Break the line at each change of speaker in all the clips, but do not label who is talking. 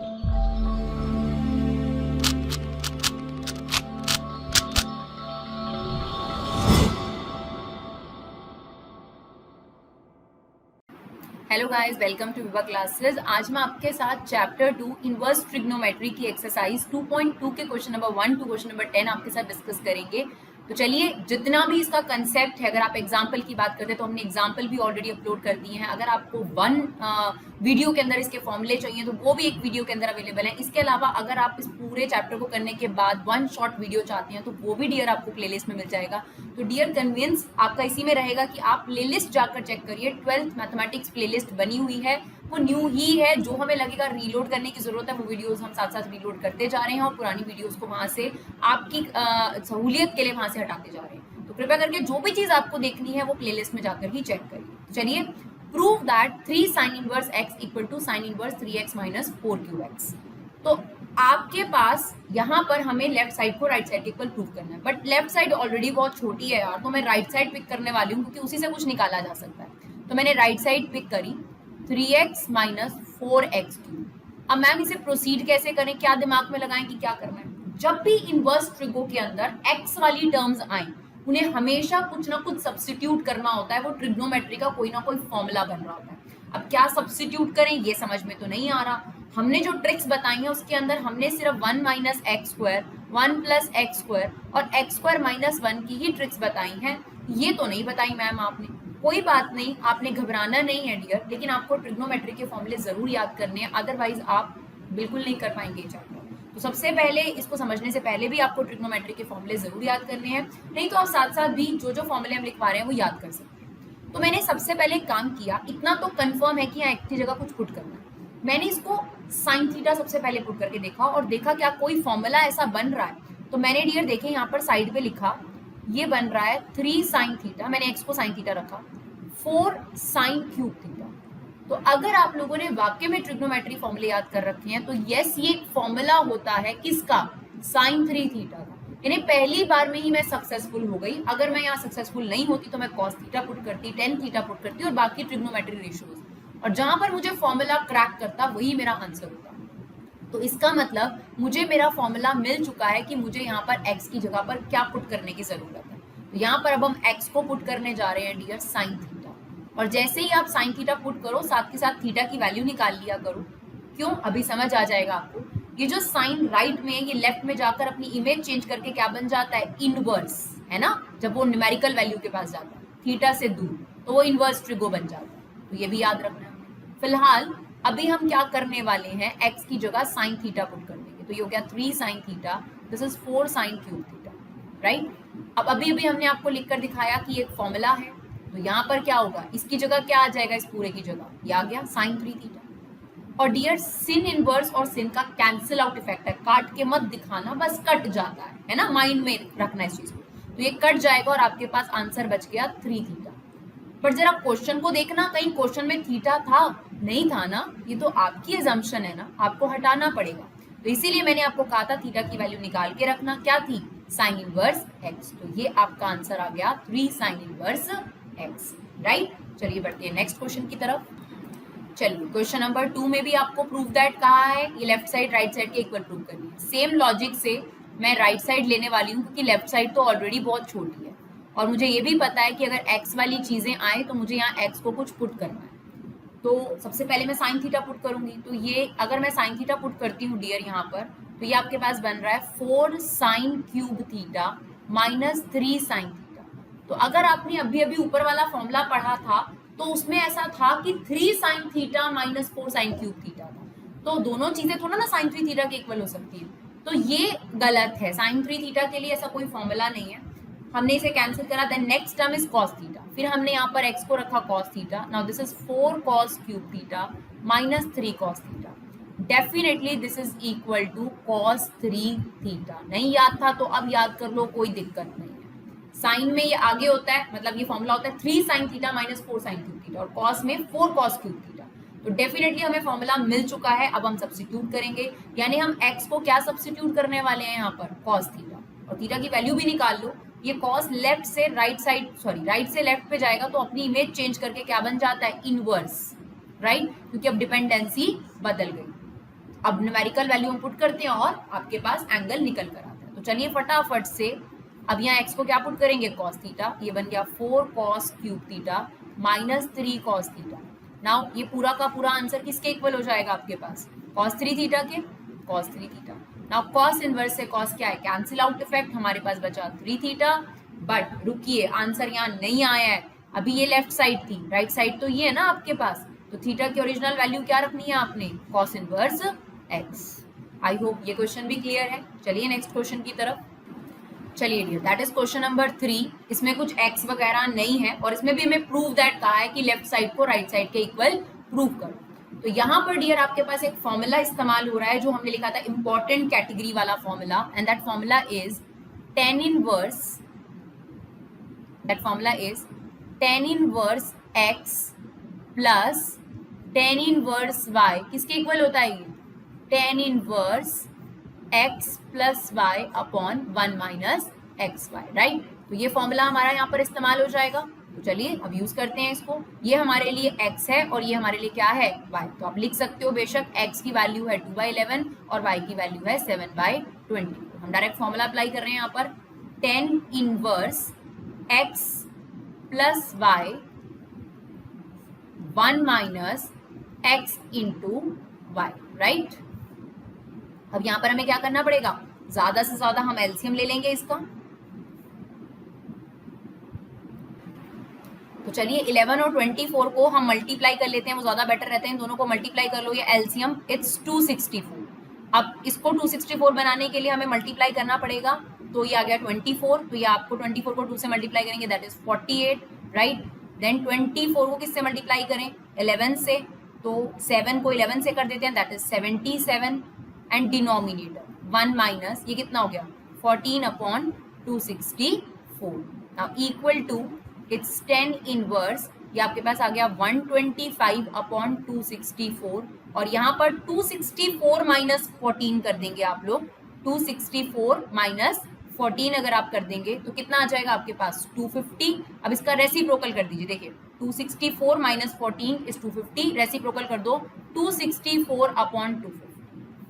Hello guys, welcome to Viva classes. आज मैं आपके साथ चैप्टर 2 इनवर्स ट्रिग्नोमेट्री की एक्सरसाइज 2.2 के question number 1 to question number 10 आपके साथ डिस्कस करेंगे। तो चलिए, जितना भी इसका कंसेप्ट है, अगर आप एग्जाम्पल की बात करते हैं तो हमने एग्जाम्पल भी ऑलरेडी अपलोड कर दिए हैं। अगर आपको वन वीडियो के अंदर इसके फॉर्मूले चाहिए तो वो भी एक वीडियो के अंदर अवेलेबल है। इसके अलावा अगर आप इस पूरे चैप्टर को करने के बाद वन शॉर्ट वीडियो चाहते हैं तो वो भी डियर आपको प्लेलिस्ट में मिल जाएगा। तो डियर कन्विंस आपका इसी में रहेगा कि आप प्लेलिस्ट जाकर चेक करिए। 12th मैथमेटिक्स प्लेलिस्ट बनी हुई है, वो न्यू ही है। जो हमें लगेगा रीलोड करने की जरूरत है वो वीडियोस हम साथ साथ रीलोड करते जा रहे हैं और पुरानी वीडियोस को वहां से आपकी सहूलियत के लिए वहां से हटाते जा रहे हैं। तो कृपया करके जो भी चीज आपको देखनी है वो प्लेलिस्ट में जाकर ही चेक करिए। तो चलिए, prove that 3 sin inverse x equal to sin inverse 3x minus 4qx। तो आपके पास यहाँ पर हमें लेफ्ट साइड को राइट साइड के इक्वल प्रूव करना है, बट लेफ्ट साइड ऑलरेडी बहुत छोटी है यार, तो मैं राइट साइड पिक करने वाली हूँ क्योंकि उसी से कुछ निकाला जा सकता है। तो मैंने राइट साइड पिक करी 3x माइनस 4x3। अब मैम इसे प्रोसीड कैसे करें, क्या दिमाग में लगाएं कि क्या करना है। जब भी इनवर्स ट्रिगो के अंदर x वाली टर्म्स आए उन्हें हमेशा कुछ ना कुछ सब्स्टिट्यूट करना होता है। वो ट्रिग्नोमेट्री का कोई ना कोई फॉर्मूला बन रहा होता है। अब क्या सब्स्टिट्यूट करें ये समझ में तो नहीं आ रहा। हमने जो ट्रिक्स बताई हैं उसके अंदर हमने सिर्फ 1 minus x square, 1 plus x square और एक्स स्क्वायर माइनस 1 की ही ट्रिक्स बताई हैं। ये तो नहीं बताई मैम आपने। कोई बात नहीं, आपने घबराना नहीं है डियर, लेकिन आपको ट्रिग्नोमेट्री के फॉर्मूले जरूर याद करने हैं, अदरवाइज आप बिल्कुल नहीं कर पाएंगे चैप्टर। तो सबसे पहले इसको समझने से पहले भी आपको ट्रिग्नोमेट्री के फॉर्मूले जरूर याद करने हैं, नहीं तो आप साथ साथ भी जो जो फॉर्मूले हम लिखवा रहे हैं वो याद कर सकते हैं। तो मैंने सबसे पहले काम किया, इतना तो कंफर्म है कि यहाँ एक की जगह कुछ पुट करना है। मैंने इसको साइन थीटा सबसे पहले पुट करके देखा और देखा क्या कोई फॉर्मूला ऐसा बन रहा है। तो मैंने डियर देखे यहाँ पर साइड पे लिखा, ये बन रहा है 3 साइन थीटा, मैंने एक्स को साइन थीटा रखा, 4 साइन क्यूब थीटा। तो अगर आप लोगों ने वाक्य में ट्रिग्नोमेट्री फॉर्मूले याद कर रखे हैं तो यस, ये एक फॉर्मूला होता है किसका, साइन 3 थीटा का। यानी पहली बार में ही मैं सक्सेसफुल हो गई। अगर मैं यहाँ सक्सेसफुल नहीं होती तो मैं कॉस थीटा पुट करती, टेन थीटा पुट करती और बाकी ट्रिग्नोमेट्री रेशियोज, और जहां पर मुझे फॉर्मूला क्रैक करता वही मेरा आंसर होता। तो इसका मतलब मुझे मेरा फॉर्मूला मिल चुका है कि मुझे यहाँ पर x की जगह पर क्या पुट करने की जरूरत है। तो यहाँ पर अब हम x को पुट करने जा रहे हैं डियर साइन थीटा, और जैसे ही आप साइन थीटा पुट करो साथ के साथ थीटा की वैल्यू निकाल लिया करो। क्यों, अभी समझ आ जाएगा आपको। ये जो साइन राइट में है ये लेफ्ट में जाकर अपनी इमेज चेंज करके क्या बन जाता है, इनवर्स, है ना। जब वो न्यूमेरिकल वैल्यू के पास जाता है थीटा से दूर तो वो इनवर्स ट्रिगो बन जाता है। तो ये भी याद रखना है। फिलहाल अभी हम क्या करने वाले हैं, x की जगह साइन थीटा पुट कर देंगे। तो ये हो गया 3 sine theta, this is 4 sine cube theta, right. अब अभी अभी हमने आपको लिखकर दिखाया कि एक फॉर्मूला है, तो यहाँ पर क्या होगा, इसकी जगह क्या आ जाएगा, इस पूरे की जगह ये आ गया साइन 3 थीटा। और डियर सिन इनवर्स और सिन का कैंसिल आउट इफेक्ट है, काट के मत दिखाना, बस कट जाता है ना, माइंड में रखना इस चीज को। तो ये कट जाएगा और आपके पास आंसर बच गया 3 थीटा। पर जरा क्वेश्चन को देखना, कहीं क्वेश्चन में थीटा था, नहीं था ना, ये तो आपकी एजम्पशन है ना, आपको हटाना पड़ेगा। तो इसीलिए मैंने आपको कहा था थीटा की वैल्यू निकाल के रखना, क्या थी, साइन इनवर्स x। तो ये आपका आंसर आ गया 3 साइन इनवर्स x, राइट। चलिए बढ़ते हैं नेक्स्ट क्वेश्चन की तरफ। चलिए, क्वेश्चन नंबर 2 में भी आपको प्रूफ दैट कहा है, ये लेफ्ट साइड राइट साइड के इक्वल प्रूव करनी है। सेम लॉजिक से मैं राइट साइड लेने वाली हूँ क्योंकि लेफ्ट साइड तो ऑलरेडी बहुत छोटी है और मुझे ये भी पता है कि अगर x वाली चीजें आए तो मुझे यहाँ x को कुछ पुट करना है। तो सबसे पहले मैं साइन थीटा पुट करूंगी। तो ये अगर मैं साइन थीटा पुट करती हूँ डियर यहाँ पर, तो ये आपके पास बन रहा है 4 sine cube theta minus 3 sine theta. तो अगर आपने अभी अभी ऊपर वाला फॉर्मूला पढ़ा था तो उसमें ऐसा था कि 3 sine theta minus 4 sine cube theta था। तो दोनों चीजें थोड़ा ना साइन 3 थीटा के इक्वल हो सकती है, तो ये गलत है। साइन 3 थीटा के लिए ऐसा कोई फॉर्मूला नहीं है, हमने इसे कैंसिल करा। Then next term is cos theta, फिर हमने यहाँ पर x को रखा cos theta. Now this is 4 cos cube theta minus 3 cos theta. Definitely this is equal to cos 3 theta. नहीं याद था तो अब याद कर लो, कोई दिक्कत नहीं है। साइन में ये आगे होता है, मतलब ये फॉर्मूला होता है 3 sine theta minus 4 sine cube theta, और कॉस में 4 कॉस क्यूब थीटा। तो डेफिनेटली हमें फॉर्मूला मिल चुका है। अब हम सब्स्टिट्यूट करेंगे, यानी हम x को क्या सब्स्टिट्यूट करने वाले हैं यहाँ पर, कॉस थीटा, और थीटा की वैल्यू भी निकाल लो। ये कॉस लेफ्ट से राइट साइड, सॉरी राइट से लेफ्ट पे जाएगा तो अपनी इमेज चेंज करके क्या बन जाता है, इनवर्स, राइट, क्योंकि अब डिपेंडेंसी बदल गई। अब न्यूमेरिकल वैल्यू हम पुट करते हैं और आपके पास एंगल निकल कर आता है। तो चलिए फटाफट से अब यहाँ x को क्या पुट करेंगे, कॉस थीटा, ये बन गया 4 cos cube theta minus 3 cos theta. Now ये पूरा का पूरा आंसर किसके इक्वल हो जाएगा आपके पास, कॉस 3 थीटा के, cos 3 theta. Now cos inverse से कॉस क्या है, कैंसिल आउट इफेक्ट, हमारे पास बचा 3 थीटा। बट रुकिए, आंसर यहाँ नहीं आया है, अभी ये लेफ्ट साइड थी, राइट साइड तो ये है ना आपके पास। तो थीटा की ओरिजिनल वैल्यू क्या रखनी है आपने, cos inverse x। I hope ये क्वेश्चन भी क्लियर है। चलिए नेक्स्ट क्वेश्चन की तरफ चलिए dear, that is question number 3। इसमें कुछ x वगैरह नहीं है और इसमें भी हमें प्रूव दैट कहा है कि लेफ्ट साइड को राइट साइड के इक्वल प्रूव करो। तो यहाँ पर डियर आपके पास एक फॉर्मूला इस्तेमाल हो रहा है जो हमने लिखा था इंपॉर्टेंट कैटेगरी वाला formula, and that formula is tan inverse, that formula is tan inverse x plus tan inverse y। किसके इक्वल होता है ये, tan inverse x plus y upon 1 minus x y, right. तो ये फॉर्मूला हमारा यहाँ पर इस्तेमाल हो जाएगा। तो चलिए अब यूज करते हैं इसको। ये हमारे लिए x है और ये हमारे लिए क्या है, y। तो आप लिख सकते हो बेशक x की वैल्यू है 2/11 और y की वैल्यू है 7/20। हम डायरेक्ट फॉर्मूला अप्लाई कर रहे हैं यहाँ पर, tan inverse x plus y 1 minus x into y, right. अब यहां पर हमें क्या करना पड़ेगा, ज्यादा से ज्यादा हम एलसीएम ले लेंगे इसका। तो चलिए 11 और 24 को हम मल्टीप्लाई कर लेते हैं, वो ज्यादा बेटर रहते हैं। इन दोनों को मल्टीप्लाई कर लो, ये एलसीएम इट्स 264। अब इसको 264 बनाने के लिए हमें मल्टीप्लाई करना पड़ेगा। तो ये आ गया 24, तो ये आपको 24 को 2 से मल्टीप्लाई करेंगे, दैट इज 48, राइट। देन 24 को किससे मल्टीप्लाई करें, 11 से, तो 7 को 11 से कर देते हैं, that is 77। And denominator 1 minus ये कितना हो गया 14 अपॉन 264। Now equal to it's tan inverse, ये आपके पास आ गया 125 अपॉन 264, और यहाँ पर 264 माइनस 14 कर देंगे आप लोग। 264 माइनस 14 अगर आप कर देंगे तो कितना आ जाएगा आपके पास 250। अब इसका रेसिप्रोकल कर दीजिए, देखिए 264 माइनस 14 इज 250, रेसिप्रोकल कर दो 264 अपॉन 250।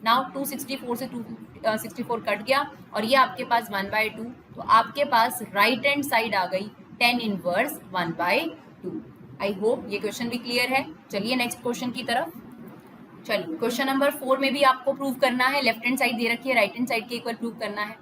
नाउ 264 से 264 कट गया और ये आपके पास 1/2, तो आपके पास राइट हैंड साइड आ गई tan इनवर्स 1/2। आई होप ये क्वेश्चन भी क्लियर है। चलिए नेक्स्ट क्वेश्चन की तरफ चलिए। क्वेश्चन नंबर 4 में भी आपको प्रूव करना है, लेफ्ट हैंड साइड दे रखी है, राइट हैंड साइड के इक्वल प्रूव करना है।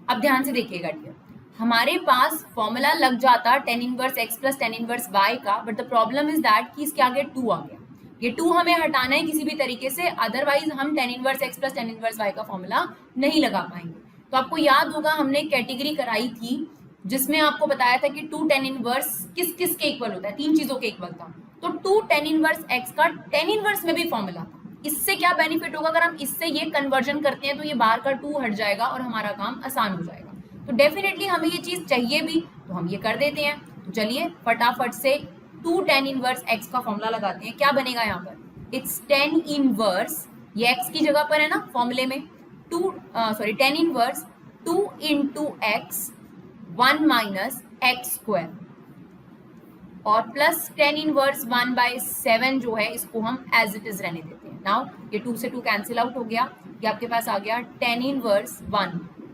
अब ध्यान से देखिएगा डियर, हमारे पास फॉर्मूला लग जाता tan inverse x plus tan inverse y का, but the problem is that कि इसके आगे 2 आ गया। ये 2 हमें हटाना है किसी भी तरीके से, अदरवाइज हम tan inverse x plus tan inverse y का फॉर्मूला नहीं लगा पाएंगे। तो आपको याद होगा हमने कैटेगरी कराई थी जिसमें आपको बताया था कि 2 tan इनवर्स किस किस के इक्वल होता है, 3 चीजों के इक्वल था। तो 2 tan इनवर्स x का tan इनवर्स में भी फॉर्मूला था। इससे क्या बेनिफिट होगा, अगर हम इससे ये कन्वर्जन करते हैं तो ये बाहर का 2 हट जाएगा और हमारा काम आसान हो जाएगा। तो डेफिनेटली हमें ये चीज चाहिए भी, तो हम ये कर देते हैं। तो चलिए फटाफट से 2 tan इनवर्स x का फॉर्मूला लगाते हैं। क्या बनेगा यहाँ पर, इट्स tan इनवर्स, ये x की जगह पर है ना फॉर्मूले में, tan inverse 2 into x 1 minus x square, और प्लस tan इनवर्स 1/7 जो है इसको हम एज इट इज रहने देते हैं। नाउ ये 2 से 2 कैंसिल आउट हो गया, ये आपके पास आ गया tan inverse 1।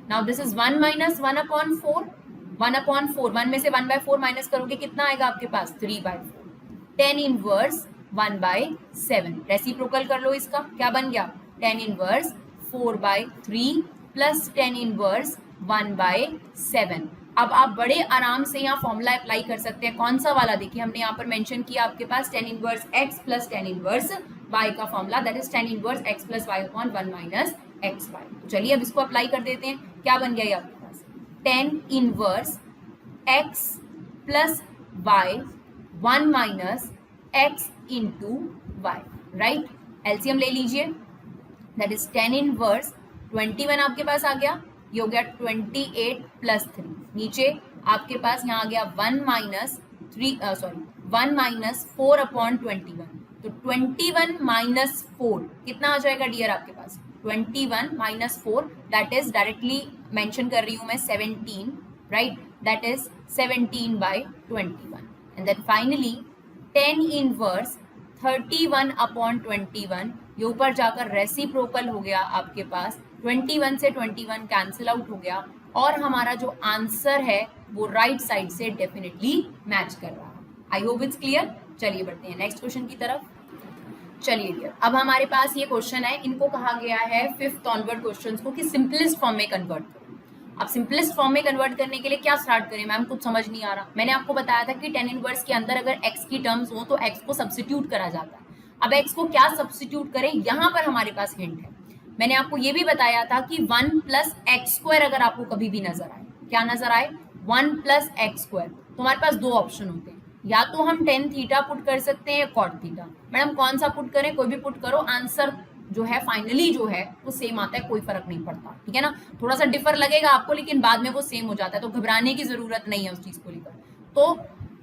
Now this is 1 minus 1/4, 1/4, 1 में से 1/4 माइनस करोगे कितना आएगा आपके पास 3/4, tan इनवर्स 1/7। रेसिप्रोकल कर लो इसका, क्या बन गया tan inverse 4/3 plus tan inverse 1/7। अब आप बड़े आराम से यहाँ फॉर्मूला अप्लाई कर सकते हैं। कौन सा वाला, देखिए हमने यहाँ पर मेंशन किया आपके पास tan inverse x plus tan inverse y का formula, that is tan inverse x plus y upon 1 minus x y. तो चलिए अब इसको अप्लाई कर देते हैं। क्या बन गया ये आपके पास tan inverse x plus y 1 minus x into y, right. LCM ले लीजिए, दैट इज tan इनवर्स 21 आपके पास आ गया, ये हो गया 28 प्लस 3, नीचे आपके पास यहाँ आ गया 1 माइनस 4 अपॉन 21। तो 21 माइनस 4 कितना आ जाएगा डियर आपके पास 21 minus 4, that is directly mention कर रही हूँ मैं 17, right, that is 17/21। And then finally tan inverse 31 upon 21 ये ऊपर जाकर रेसिप्रोकल हो गया आपके पास, 21 से 21 कैंसिल आउट हो गया और हमारा जो आंसर है वो राइट साइड से डेफिनेटली मैच कर रहा है। आई होप इट्स क्लियर। चलिए बढ़ते हैं नेक्स्ट क्वेश्चन की तरफ। चलिए डियर, अब हमारे पास ये क्वेश्चन है, इनको कहा गया है फिफ्थ ऑनवर्ड क्वेश्चंस को कि सिंपलेस्ट फॉर्म में कन्वर्ट करो। अब सिंपलेस्ट फॉर्म में कन्वर्ट करने के लिए क्या स्टार्ट करें मैम, कुछ समझ नहीं आ रहा। मैंने आपको बताया था कि टेन इनवर्स के अंदर अगर x की टर्म्स हो तो x को सब्स्टिट्यूट करा जाता है। अब x को क्या सब्स्टिट्यूट करें, यहाँ पर हमारे पास हिंट है। मैंने आपको ये भी बताया था कि 1 प्लस एक्स स्क्वायर अगर आपको कभी भी नजर आए, क्या नजर आए, 1 प्लस एक्स स्क्वायर, तो हमारे पास दो ऑप्शन होते हैं, या तो हम टेन थीटा पुट कर सकते हैं या कॉट थीटा। मैडम कौन सा पुट करें, कोई भी पुट करो, आंसर जो है फाइनली जो है वो सेम आता है, कोई फर्क नहीं पड़ता, ठीक है ना। थोड़ा सा डिफर लगेगा आपको लेकिन बाद में वो सेम हो जाता है, तो घबराने की जरूरत नहीं है उस चीज को लेकर। तो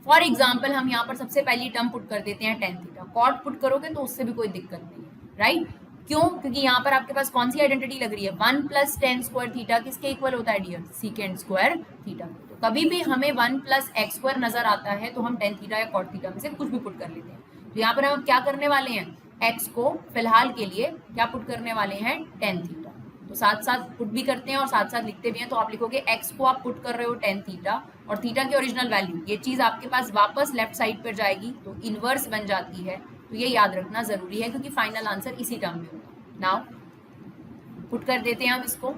फॉर एग्जाम्पल हम यहाँ पर सबसे पहली टर्म पुट कर देते हैं टेन थीटा, कॉट पुट करोगे तो उससे भी कोई दिक्कत नहीं है, राइट। क्यों, क्योंकि यहाँ पर आपके पास कौन सी आइडेंटिटी लग रही है, 1 प्लस टेन स्क्वायर थीटा किसके इक्वल होता है डियर, सीकेंड स्क्वायर थीटा। तो कभी भी हमें 1 प्लस एक्स स्क्वायर नजर आता है तो हम टेन थीटा या कॉट थीटा में से कुछ भी पुट कर लेते हैं। तो यहाँ पर हम क्या करने वाले हैं, एक्स को फिलहाल के लिए क्या पुट करने वाले हैं, टेन थीटा। तो साथ साथ पुट भी करते हैं और साथ साथ लिखते भी हैं। तो आप लिखोगे एक्स को आप पुट कर रहे हो टेन थीटा और थीटा की ओरिजिनल वैल्यू, ये चीज आपके पास वापस लेफ्ट साइड पर जाएगी तो इनवर्स बन जाती है। तो ये याद रखना जरूरी है क्योंकि फाइनल आंसर इसी टर्म में होगा। नाउ पुट कर देते हैं हम इसको,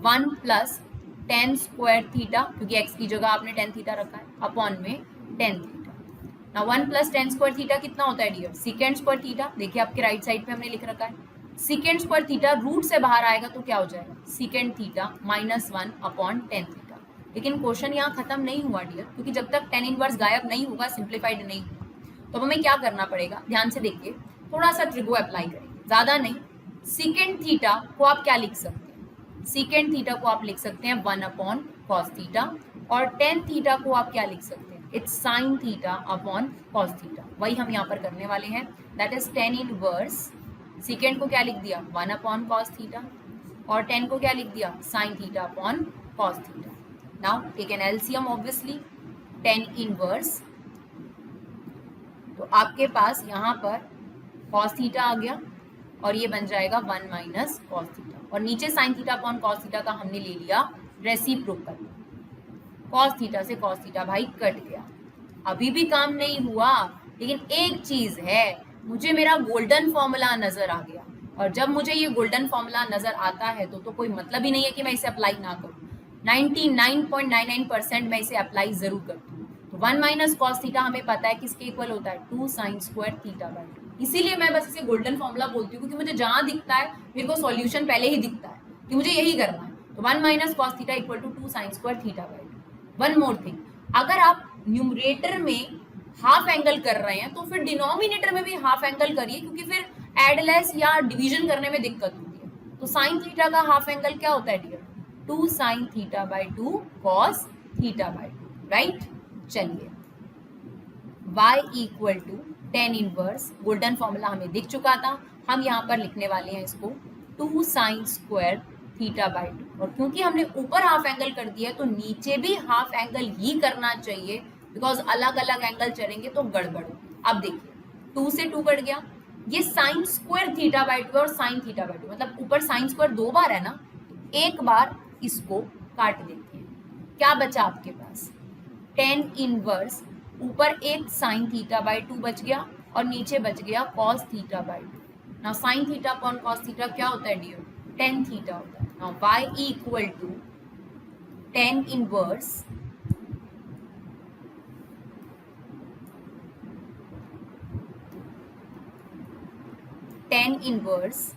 1 प्लस टेन स्क्वायर थीटा, क्योंकि एक्स की जगह आपने टेन थीटा रखा है, अपॉन में टेन थीटा। ना 1 प्लस टेन स्क्वायर थीटा कितना होता है डियर, सीकेंड स्क्वायर थीटा। देखिए आपके राइट साइड पे हमने लिख रखा है सीकेंड स्क्वायर थीटा, रूट से बाहर आएगा तो क्या हो जाएगा, secant theta minus 1 upon tan theta. लेकिन क्वेश्चन यहाँ खत्म नहीं हुआ डियर, क्योंकि जब तक टेन इनवर्स गायब नहीं होगा, सिंप्लीफाइड नहीं होगा, तो हमें क्या करना पड़ेगा, ध्यान से देखिए, थोड़ा सा ट्रिगो अप्लाई करेंगे, ज्यादा नहीं। सीकेंड थीटा को आप क्या लिख सकते हैं, सीकेंड थीटा को आप लिख सकते हैं 1 अपॉन कॉस थीटा, और टेन थीटा को आप क्या लिख सकते हैं, it's sine theta upon cos theta. वही हम यहाँ पर करने वाले हैं, that is tan inverse, secant को क्या लिख दिया 1 अपॉन कॉस थीटा और टेन को क्या लिख दिया sine theta upon cos theta. Now take an LCM obviously, tan inverse, तो आपके पास यहाँ पर कॉस थीटा आ गया और ये बन जाएगा 1 माइनस कॉस थीटा, और नीचे sign theta upon cos theta का हमने ले लिया रेसिप्रोकल, कॉस थीटा से कॉस थीटा भाई कट गया। अभी भी काम नहीं हुआ, लेकिन एक चीज है, मुझे मेरा गोल्डन फॉर्मूला नजर आ गया, और जब मुझे ये गोल्डन फॉर्मूला नजर आता है तो कोई मतलब ही नहीं है कि मैं इसे अप्लाई ना करूं। 99.99% मैं इसे अप्लाई जरूर करती हूँ। तो 1 माइनस कॉस थीटा हमें पता है किसके इक्वल होता है, 2 साइन स्क्वायर थीटा बाई 2। इसीलिए मैं बस इसे गोल्डन फॉर्मूला बोलती हूँ, क्योंकि मुझे जहां दिखता है मेरे को सॉल्यूशन पहले ही दिखता है कि मुझे यही करना है। तो 1 minus cos theta equal to 2 sine square theta by 2। One more thing, अगर आप न्यूमरेटर में हाफ एंगल कर रहे हैं तो फिर डिनोमिनेटर में भी हाफ एंगल करिए, क्योंकि फिर एडलेस या डिवीजन करने में दिक्कत होती है। तो साइन थीटा का हाफ एंगल क्या होता है dear, 2 sine theta by 2 cos theta by 2, right. चलिए y equal to tan inverse, golden formula हमें दिख चुका था, हम यहाँ पर लिखने वाले हैं इसको 2 साइन स्क्वायर थीटा बाई 2, और क्योंकि हमने ऊपर हाफ एंगल कर दिया है तो नीचे भी हाफ एंगल ही करना चाहिए, बिकॉज अलग अलग एंगल चलेंगे तो गड़बड़। अब देखिए 2 से 2 कट गया, ये साइन स्क्वायर थीटा बाई 2 और साइन थीटा बाई 2, मतलब ऊपर साइन स्क्वायर 2 बार है ना, एक बार इसको काट देते हैं, क्या बचा आपके पास, टेन इनवर्स, ऊपर एक साइन थीटा बाई 2 बच गया और नीचे बच गया cos theta by 2। Now sine theta upon cos theta क्या होता है डियर, टेन थीटा होता है। Now y equal to tan inverse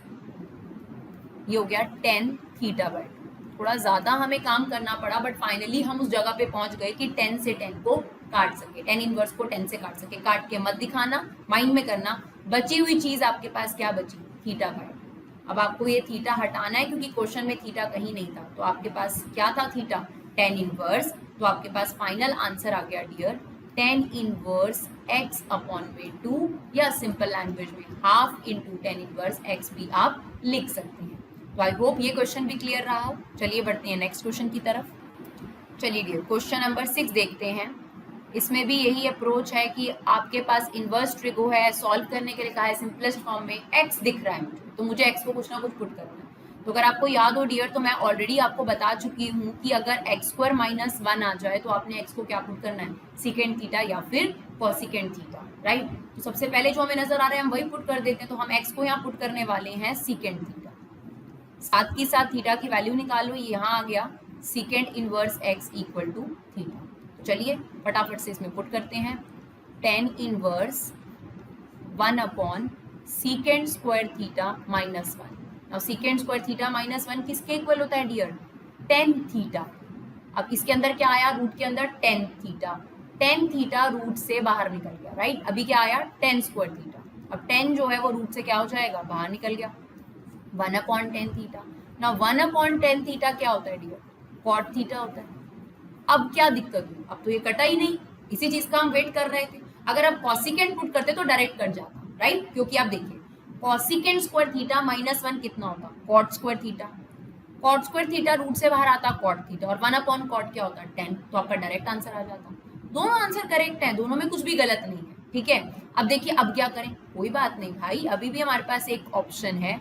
ये हो गया टेन थीटा बाई 2। थोड़ा ज्यादा हमें काम करना पड़ा, बट फाइनली हम उस जगह पे पहुंच गए कि 10 से 10 को काट सके, टेन इनवर्स को 10 से काट सके। काट के मत दिखाना, माइंड में करना, बची हुई चीज आपके पास क्या बची, थीटा बाई 2। अब आपको ये थीटा हटाना है क्योंकि क्वेश्चन में थीटा कहीं नहीं था, तो आपके पास क्या था, थीटा, टेन इनवर्स। तो आपके पास फाइनल आंसर आ गया dear, tan inverse x upon में 2, या सिंपल लैंग्वेज में half into tan inverse x भी आप लिख सकते हैं। तो आई होप ये क्वेश्चन भी क्लियर रहा हो। चलिए बढ़ते हैं नेक्स्ट क्वेश्चन की तरफ। चलिए डियर, क्वेश्चन नंबर 6 देखते हैं। इसमें भी यही अप्रोच है कि आपके पास इनवर्स ट्रिगो है, सॉल्व करने के लिए कहा है सिंपलेस्ट फॉर्म में, एक्स दिख रहा है मुझे, तो मुझे एक्स को कुछ ना कुछ पुट करना है। तो अगर आपको याद हो डियर, तो मैं ऑलरेडी आपको बता चुकी हूँ कि अगर एक्स स्क्वायर माइनस 1 आ जाए तो आपने एक्स को क्या पुट करना है, सीकेंड थीटा या फिर कॉसिकेंड थीटा, राइट। तो सबसे पहले जो हमें नजर आ रहा है हम वही पुट कर देते हैं, तो हम एक्स को यहाँ पुट करने वाले हैं सीकेंड थीटा, साथ ही साथ थीटा की वैल्यू निकालो, यहाँ आ गया secant inverse x equal to theta. तो चलिए फटाफट से इसमें पुट करते हैं, tan inverse 1 upon secant square theta minus 1। Now secant square theta minus 1 किसके इक्वल होता है डियर, टेन थीटा। अब इसके अंदर क्या आया, रूट के अंदर tan theta, tan theta root से बाहर निकल गया, राइट। अभी क्या आया, टेन स्क्वायर थीटा। अब टेन जो है वो रूट से क्या हो जाएगा, बाहर निकल गया, 1 अपॉन टेन थीटा। ना 1 अपॉन टेन थीटा क्या होता है डियर, कॉट थीटा होता है। अब क्या दिक्कत हुई, अब तो ये कटा ही नहीं, इसी चीज का हम वेट कर रहे थे। अगर आप कॉसिकेंड पुट करते तो डायरेक्ट कट जाता, राइट, क्योंकि आप देखिए कॉसिकेंड स्क्वायर थीटा माइनस 1 कितना होता, cot square theta, cot square theta root से बाहर आता कॉट थीटा, और 1 अपॉन कॉट क्या होता है, 10, तो आपका डायरेक्ट आंसर आ जाता। दोनों आंसर करेक्ट है, दोनों में कुछ भी गलत नहीं है, ठीक है। अब देखिए अब क्या करें, कोई बात नहीं भाई, अभी भी हमारे पास एक ऑप्शन है,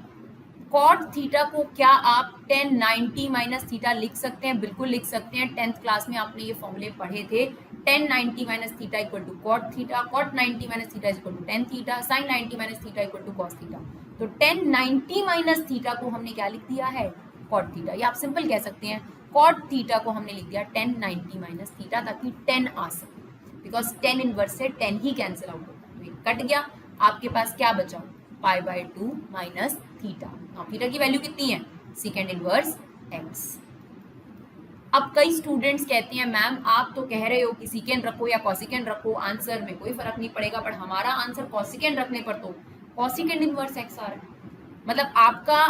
कॉट थीटा को क्या आप 1090 माइनस थीटा लिख सकते हैं, बिल्कुल लिख सकते हैं। 10th क्लास में आपने ये फॉर्मूले पढ़े थे, 1090 minus theta equal to cot theta, cot 90 minus theta equal to 10 theta, sine 90 minus theta equal to cos theta. तो 1090 माइनस थीटा को हमने क्या लिख दिया है, कॉट थीटा, या आप सिंपल कह सकते हैं कॉट थीटा को हमने लिख दिया 1090 माइनस थीटा, ताकि 10 आ सके, बिकॉज 10 इनवर्स से 10 ही कैंसिल आउट होता है, तो ये कट गया। आपके पास क्या बचा, पाई बाय 2 माइनस थीटा। अब थीटा की वैल्यू कितनी है, सेकेंड इनवर्स एक्स। अब कई स्टूडेंट्स कहते हैं मैम आप तो कह रहे हो कि सीकेंड रखो या कॉसिकेंड रखो, आंसर में कोई फर्क नहीं पड़ेगा, बट हमारा आंसर कॉसिकेंड रखने पर तो कॉसिकेंड इनवर्स एक्स आ रहा है। मतलब आपका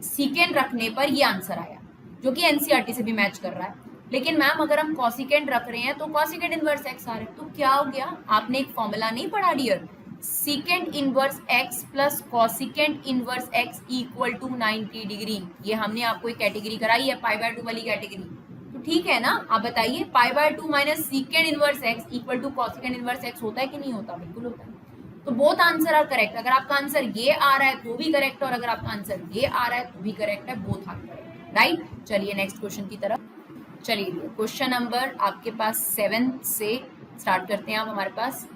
सीकेंड रखने पर ये आंसर आया, जो कि एनसीईआरटी से भी मैच कर रहा है। लेकिन मैम अगर हम कॉसिकेंड रख रहे हैं तो कॉसिकेंड इनवर्स एक्स आ रहा है, तो क्या हो गया, आपने एक फॉर्मूला नहीं पढ़ा dear, secant inverse x plus cosecant inverse x equal to 90 degree. ये हमने आपको एक कैटेगरी कराई है, पाई बाय 2 वाली कैटेगरी, तो ठीक है ना। आप बताइए pi by 2 minus secant inverse x equal to cosecant inverse x होता है कि नहीं होता, बिल्कुल होता है। तो बोथ आंसर आर करेक्ट, अगर आपका आंसर ये आ रहा है तो भी करेक्ट, और अगर आपका आंसर ये आ रहा है तो भी करेक्ट है, बोथ आर करेक्ट, राइट। चलिए नेक्स्ट क्वेश्चन की तरफ चलिए, क्वेश्चन नंबर आपके पास 7 से स्टार्ट करते हैं। आप हमारे पास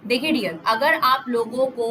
देखिए डियर, अगर आप लोगों को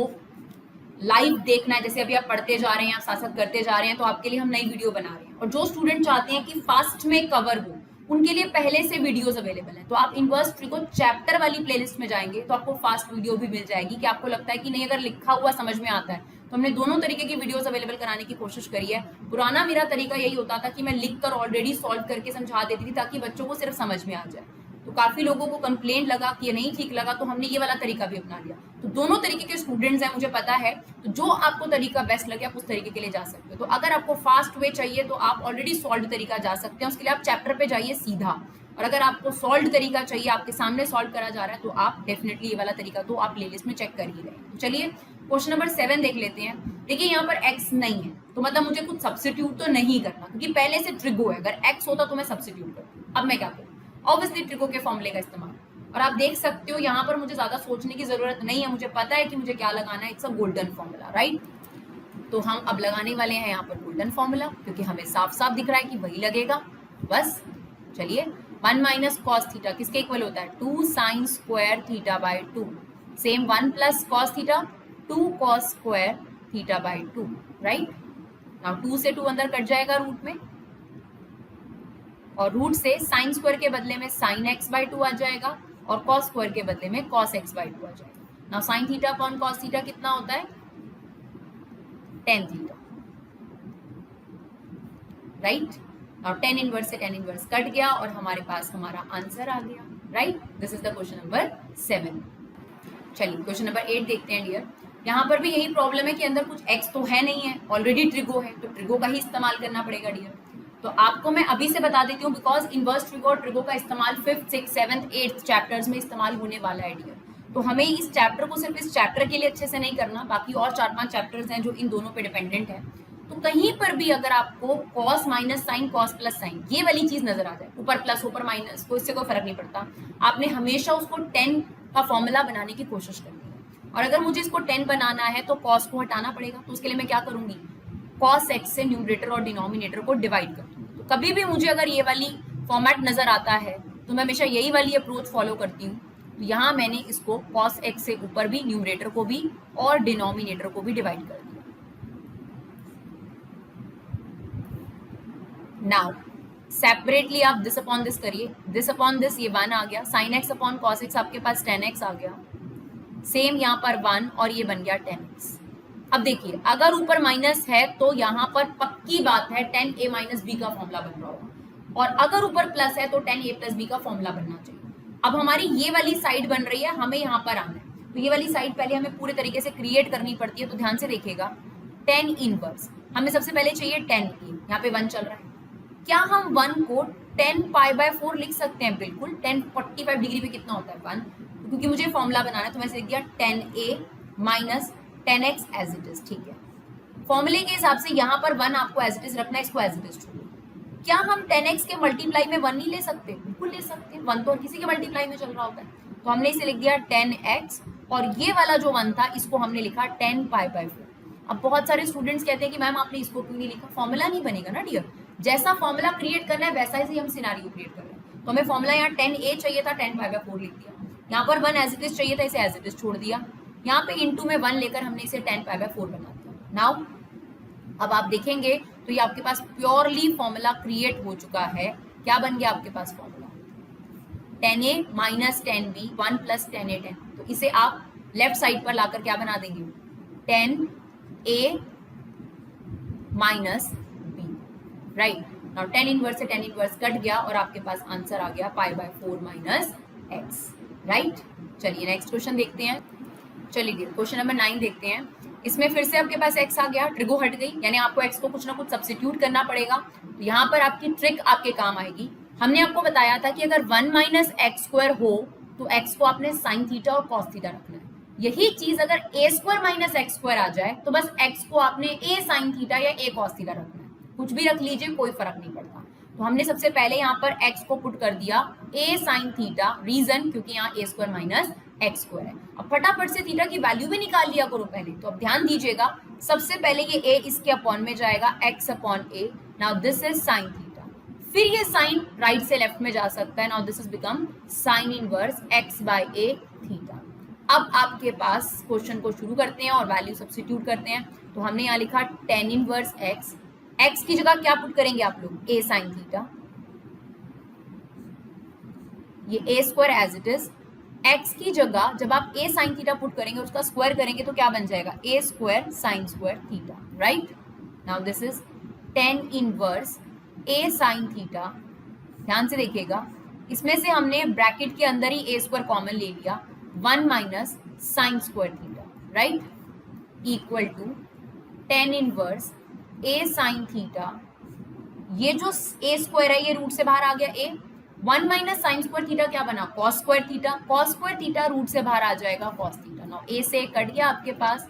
लाइव देखना है, जैसे अभी आप पढ़ते जा रहे हैं, आप साथ साथ करते जा रहे हैं, तो आपके लिए हम नई वीडियो बना रहे हैं, और जो स्टूडेंट चाहते हैं कि फास्ट में कवर हो उनके लिए पहले से वीडियोस अवेलेबल हैं। तो आप इनवर्स ट्रिगो चैप्टर वाली प्लेलिस्ट में जाएंगे तो आपको फास्ट वीडियो भी मिल जाएगी, कि आपको लगता है कि नहीं अगर लिखा हुआ समझ में आता है, तो हमने दोनों तरीके की वीडियोस अवेलेबल कराने की कोशिश करी है। पुराना मेरा तरीका यही होता था कि मैं लिखकर ऑलरेडी सॉल्व करके समझा देती थी, ताकि बच्चों को सिर्फ समझ में आ जाए। तो काफी लोगों को कंप्लेंट लगा कि ये नहीं ठीक लगा, तो हमने ये वाला तरीका भी अपना लिया। तो दोनों तरीके के स्टूडेंट्स हैं, मुझे पता है, तो जो आपको तरीका बेस्ट लगे आप उस तरीके के लिए जा सकते हो। तो अगर आपको फास्ट वे चाहिए तो आप ऑलरेडी सॉल्व तरीका जा सकते हैं, उसके लिए आप चैप्टर पे जाइए सीधा। और अगर आपको सॉल्व तरीका चाहिए, आपके सामने सॉल्व करा जा रहा है, तो आप डेफिनेटली ये वाला तरीका तो आप प्लेलिस्ट में चेक कर ही रहे हैं। तो चलिए क्वेश्चन नंबर 7 देख लेते हैं। देखिए यहाँ पर x नहीं है, तो मतलब मुझे कुछ सब्स्टिट्यूट तो नहीं करना, क्योंकि पहले से ट्रिगो है। अगर x होता तो मैं सब्स्टिट्यूट करती। अब मैं क्या करूँ, ऑब्वियसली ट्रिगो के फॉर्मूले का इस्तेमाल। और आप देख सकते हो यहाँ पर मुझे ज्यादा सोचने की जरूरत नहीं है, मुझे पता है कि मुझे क्या लगाना है, it's a golden formula, right. तो हम अब लगाने वाले हैं यहाँ पर गोल्डन फॉर्मूला, क्योंकि हमें साफ साफ दिख रहा है कि वही लगेगा बस। चलिए 1 माइनस कॉस थीटा किसके इक्वल होता है, 2 sine square theta by 2। Same 1 plus cos theta 2 cos square theta by 2, right. Now 2 से 2 अंदर कट जाएगा रूट में, और रूट से साइन स्क्वायर के बदले में साइन एक्स बाय 2 आ जाएगा, और कॉस स्क्वायर के बदले में कॉस एक्स बाय 2 आ जाएगा। Now sine theta upon cos theta कितना होता है, tan theta, right. Now tan inverse से टेन इनवर्स कट गया, और हमारे पास हमारा आंसर आ गया, right. This is the question number 7। चलिए क्वेश्चन नंबर 8 देखते हैं डियर। यहाँ पर भी यही प्रॉब्लम है कि अंदर कुछ x तो है नहीं है, ऑलरेडी ट्रिगो है, तो ट्रिगो का ही इस्तेमाल करना पड़ेगा डियर। तो आपको मैं अभी से बता देती हूँ, बिकॉज इनवर्स ट्रिगो और ट्रिगो का इस्तेमाल 5th 6th 7th 8th chapters में इस्तेमाल होने वाला है डियर। तो हमें इस चैप्टर को सिर्फ इस चैप्टर के लिए अच्छे से नहीं करना, बाकी और 4-5 चैप्टर्स हैं जो इन दोनों पे डिपेंडेंट है। तो कहीं पर भी अगर आपको cos minus sine, cos plus sine, ये वाली चीज नजर आ जाए, ऊपर प्लस ऊपर माइनस, तो इससे कोई फर्क नहीं पड़ता, आपने हमेशा उसको 10 का फॉर्मूला बनाने की कोशिश करनी है। और अगर मुझे इसको 10 बनाना है तो कॉस को हटाना पड़ेगा, तो उसके लिए मैं क्या करूंगी, कॉस एक्स से न्यूमरेटर और डिनोमिनेटर को डिवाइड कर दूंगी। तो कभी भी मुझे अगर ये वाली फॉर्मेट नजर आता है तो मैं हमेशा यही वाली अप्रोच फॉलो करती हूँ। तो यहाँ मैंने इसको कॉस एक्स से ऊपर भी, न्यूमरेटर को भी और डिनोमिनेटर को भी डिवाइड कर दिया। नाउ सेपरेटली आप दिस अपॉन दिस करिए, दिस अपॉन दिस, ये 1 आ गया, sine x upon cos x आपके पास 10x आ गया, सेम यहाँ पर 1 और ये बन गया 10x। अब देखिए अगर ऊपर माइनस है तो यहाँ पर पक्की बात है 10a माइनस बी का फॉर्मूला बन रहा होगा, और अगर ऊपर प्लस है तो 10a प्लस बी का फॉर्मूला बनना चाहिए। अब हमारी ये वाली साइड बन रही है, हमें यहाँ पर आना है, तो ये वाली साइड पहले हमें पूरे तरीके से क्रिएट करनी पड़ती है। तो ध्यान से देखिएगा, 10 इनवर्स हमें सबसे पहले चाहिए 10a, यहाँ पे 1 चल रहा है, क्या हम 1 को 10 पाई बाय 4 लिख सकते हैं? बिल्कुल। 10 45 डिग्री पे कितना होता है 1, क्योंकि मुझे फॉर्मूला बनाना है तो मैंने लिख दिया 10a minus 10x as it is. ठीक है, फॉर्मूले के हिसाब से यहाँ पर 1 आपको एज इट इज रखना है, इसको एज इट इज छोड़ो। क्या हम 10x के मल्टीप्लाई में 1 नहीं ले सकते? बिल्कुल ले सकते हैं, 1 तो और किसी के मल्टीप्लाई में चल रहा होता है। तो हमने इसे लिख दिया 10x, और ये वाला जो 1 था इसको हमने लिखा 10 पाई बाय 4। अब बहुत सारे स्टूडेंट्स कहते हैं कि मैम आपने इसको क्यों नहीं लिखा? फॉर्मूला नहीं बनेगा ना डियर, जैसा फॉर्मूला क्रिएट करना है वैसा ही हम सिनारियो क्रिएट कर रहे हैं। तो हमें फॉर्मूला यहाँ 10a चाहिए था, 10 पाई बाय 4 लिख दिया, यहाँ पर 1 एज इट इज चाहिए था, इसे एज इट इज छोड़ दिया, यहाँ पे इंटू में 1 लेकर हमने इसे 10 पाई बाय 4 बना दिया। नाउ अब आप देखेंगे तो ये आपके पास प्योरली फॉर्मूला क्रिएट हो चुका है। क्या बन गया आपके पास formula? 10a minus 10b 1 plus 10a 10। तो इसे आप लेफ्ट साइड पर लाकर क्या बना देंगे? 10a minus b, right. Now 10 inverse से 10 इनवर्स कट गया और आपके पास आंसर आ गया pi by 4 minus x, right. चलिए नेक्स्ट क्वेश्चन देखते हैं। चलिए क्वेश्चन नंबर 9 देखते हैं। इसमें फिर से आपके पास x आ गया, ट्रिगो हट गई, यानी आपको x को कुछ ना कुछ सब्स्टिट्यूट करना पड़ेगा। तो यहाँ पर आपकी ट्रिक आपके काम आएगी। हमने आपको बताया था कि अगर 1 माइनस एक्स स्क्वायर हो तो x को आपने साइन थीटा और कॉस थीटा रखना है। यही चीज अगर a square minus x square आ जाए तो बस x को आपने a साइन थीटा या a कॉस थीटा रखना है, कुछ भी रख लीजिए, कोई फर्क नहीं पड़ता। तो हमने सबसे पहले यहाँ पर x को पुट कर दिया a साइन थीटा, रीजन क्योंकि यहाँ a square minus x square है। अब फटाफट से थीटा की वैल्यू भी निकाल लिया करो पहले। तो अब ध्यान दीजिएगा, सबसे पहले ये a इसके अपॉन में जाएगा, x upon a। Now this is sine theta, फिर ये साइन राइट से लेफ्ट में जा सकता है। Now this is become sine inverse x by a theta. अब आपके पास क्वेश्चन को शुरू करते हैं और वैल्यू सब्स्टिट्यूट करते हैं। तो हमने यहाँ लिखा 10 इनवर्स x, x की जगह क्या पुट करेंगे आप लोग? a साइन थीटा, ये a square as it is. x की जगह जब आप a साइन थीटा पुट करेंगे, उसका स्क्वायर करेंगे तो क्या बन जाएगा? a square sine square theta, right. Now this is 10 inverse a sine theta. ध्यान से देखिएगा, इसमें से हमने ब्रैकेट के अंदर ही a स्क्वायर कॉमन ले लिया, 1 minus sine square theta, right, equal to 10 inverse a sine theta. ये जो a स्क्वायर है ये रूट से बाहर आ गया a, 1 minus sine square theta क्या बना? Cos square theta, cos square theta root से बाहर आ जाएगा कॉस थीटा। नाउ a से कट गया आपके पास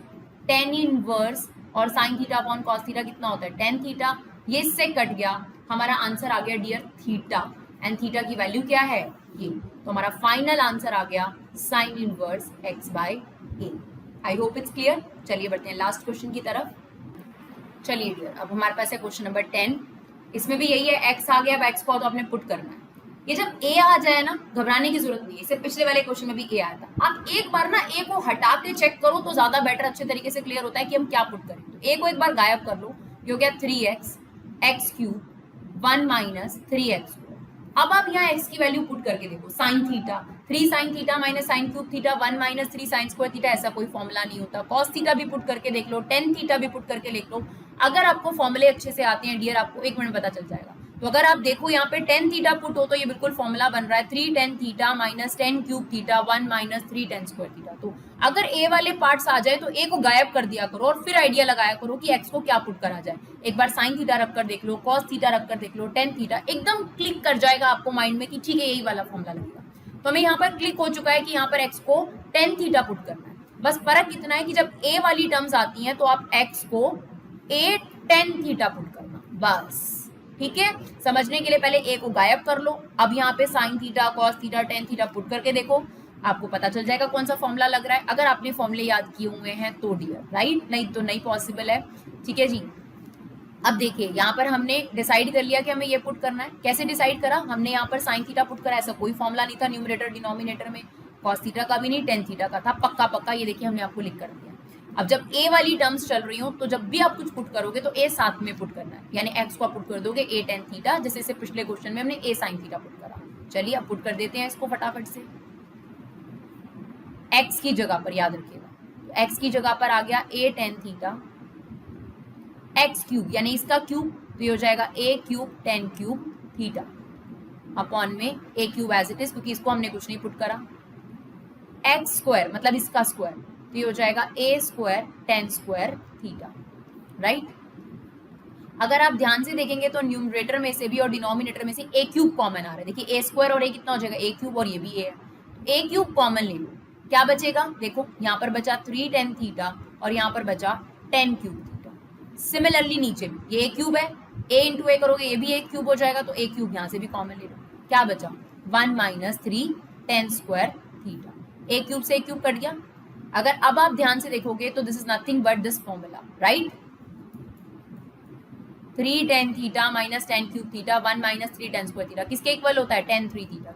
10 इनवर्स, और sine theta upon cos theta कितना होता है? 10 थीटा। ये इससे कट गया, हमारा आंसर आ गया डियर थीटा, एंड थीटा की वैल्यू क्या है? ये। तो हमारा फाइनल आंसर आ गया sine inverse x by a। I hope it's clear. चलिए बढ़ते हैं लास्ट क्वेश्चन की तरफ। चलिए डियर, अब हमारे पास है क्वेश्चन नंबर 10। इसमें भी यही है, x आ गया, अब x को तो आपने पुट करना है। ये जब a आ जाए ना, घबराने की जरूरत नहीं है, इससे पिछले वाले क्वेश्चन में भी a आया था। आप एक बार ना a को हटा के चेक करो तो ज्यादा बेटर, अच्छे तरीके से क्लियर होता है कि हम क्या पुट करें। तो a को एक बार गायब कर लो, ये हो गया 3x x cube 1 minus 3x। अब आप यहाँ x की वैल्यू पुट करके देखो, sine theta 3 sine theta minus sine cube theta 1 minus 3 sign square theta, ऐसा कोई फॉर्मूला नहीं होता। कॉस थीटा भी पुट करके देख लो, 10 थीटा भी पुट करके देख लो। अगर आपको फॉर्मूले अच्छे से आते हैं डियर, आपको 1 मिनट पता चल जाएगा। तो अगर आप देखो यहाँ पे 10 थीटा पुट हो तो ये बिल्कुल फॉर्मूला बन रहा है 3 10 theta minus 10 cube theta 1 minus 3 10 square theta. तो अगर ए वाले पार्ट्स आ जाए तो ए को गायब कर दिया करो और फिर आइडिया लगाया करो कि एक्स को क्या पुट करा जाए। एक बार साइन थीटा रखकर देख लो, कॉस थीटा रखकर देख लो, 10 थीटा, एकदम क्लिक कर जाएगा आपको माइंड में कि ठीक है यही वाला फॉर्मूला लगेगा। तो हमें यहाँ पर क्लिक हो चुका है कि यहाँ पर एक्स को 10 थीटा पुट करना है। बस फर्क इतना है कि जब ए वाली टर्म्स आती हैं तो आप एक्स को 8 टेन थीटा पुट करना, बस। ठीक है, समझने के लिए पहले ए को गायब कर लो, अब यहाँ पे sine theta, cos theta, tan theta put करके देखो, आपको पता चल जाएगा कौन सा फॉर्मूला लग रहा है। अगर आपने फॉर्मूले याद किए हुए हैं तो डियर, राइट, नहीं तो नहीं पॉसिबल है। ठीक है जी, अब देखिए यहाँ पर हमने डिसाइड कर लिया कि हमें ये पुट करना है। कैसे डिसाइड करा, हमने यहाँ पर साइन थीटा पुट करा, ऐसा कोई फॉर्मूला नहीं था न्यूमरेटर डिनोमिनेटर में, कॉस थीटा का भी नहीं, टेन थीटा का था, पक्का पक्का, ये देखिए हमने आपको लिख कर दिया। अब जब ए वाली टर्म्स चल रही हो तो जब भी आप कुछ पुट करोगे तो ए साथ में पुट करना है, यानी एक्स को आप पुट कर दोगे ए टेन थीटा, जैसे से पिछले क्वेश्चन में हमने ए साइन थीटा पुट करा। चलिए अब पुट कर देते हैं इसको फटाफट से। एक्स की जगह पर याद रखिएगा, एक्स की जगह पर आ गया a tan theta, x cube यानी इसका क्यूब, तो ये हो जाएगा a cube tan cube theta upon में a cube as it is, क्योंकि इसको हमने कुछ नहीं पुट करा। एक्स स्क्वायर मतलब इसका स्क्वायर, तो ये हो जाएगा a square tan square theta, right. अगर आप ध्यान से देखेंगे तो न्यूमरेटर में से भी और डिनोमिनेटर में से ए क्यूब कॉमन आ रहा है। देखिए ए स्क्वायर और ए कितना हो जाएगा, ए क्यूब, और ये भी ए है, ए क्यूब कॉमन ले लो, क्या बचेगा, देखो यहाँ पर बचा 3 टेन थीटा और यहाँ पर बचा 10 क्यूब थीटा। सिमिलरली नीचे भी ये ए क्यूब है, ए इंटू ए करोगे ये भी ए क्यूब हो जाएगा, तो ए क्यूब यहाँ से भी कॉमन ले लो, क्या बचा 1 माइनस 3 टेन स्क्वायर थीटा, ए क्यूब से ए क्यूब कट गया। अगर अब आप ध्यान से देखोगे तो this is nothing but this formula, right, 3 tan theta minus 10 cube theta 1 minus 3 ten square theta किसके इक्वल होता है, 10 3 थीटा,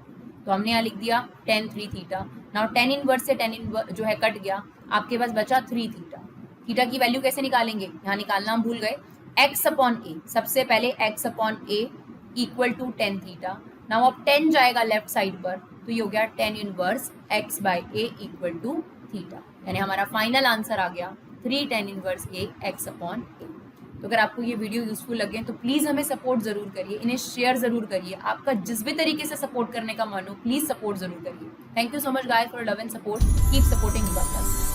तो हमने यहाँ लिख दिया 10 3 थीटा। नाउ 10 इनवर्स से 10 इनवर्स जो है कट गया, आपके पास बचा 3 थीटा। थीटा की वैल्यू कैसे निकालेंगे, यहाँ निकालना हम भूल गए, x अपॉन ए, सबसे पहले x upon a equal to 10 theta. Now अब 10 जाएगा लेफ्ट साइड पर, तो ये हो गया 10 inverse x by a equal to theta, यानी हमारा फाइनल आंसर आ गया 3 10 inverse a x upon a. तो अगर आपको ये वीडियो यूजफुल लगे तो प्लीज़ हमें सपोर्ट जरूर करिए, इन्हें शेयर जरूर करिए, आपका जिस भी तरीके से सपोर्ट करने का मन हो प्लीज़ सपोर्ट जरूर करिए। Thank you so much guys for love and support, keep supporting युवा क्लासेस।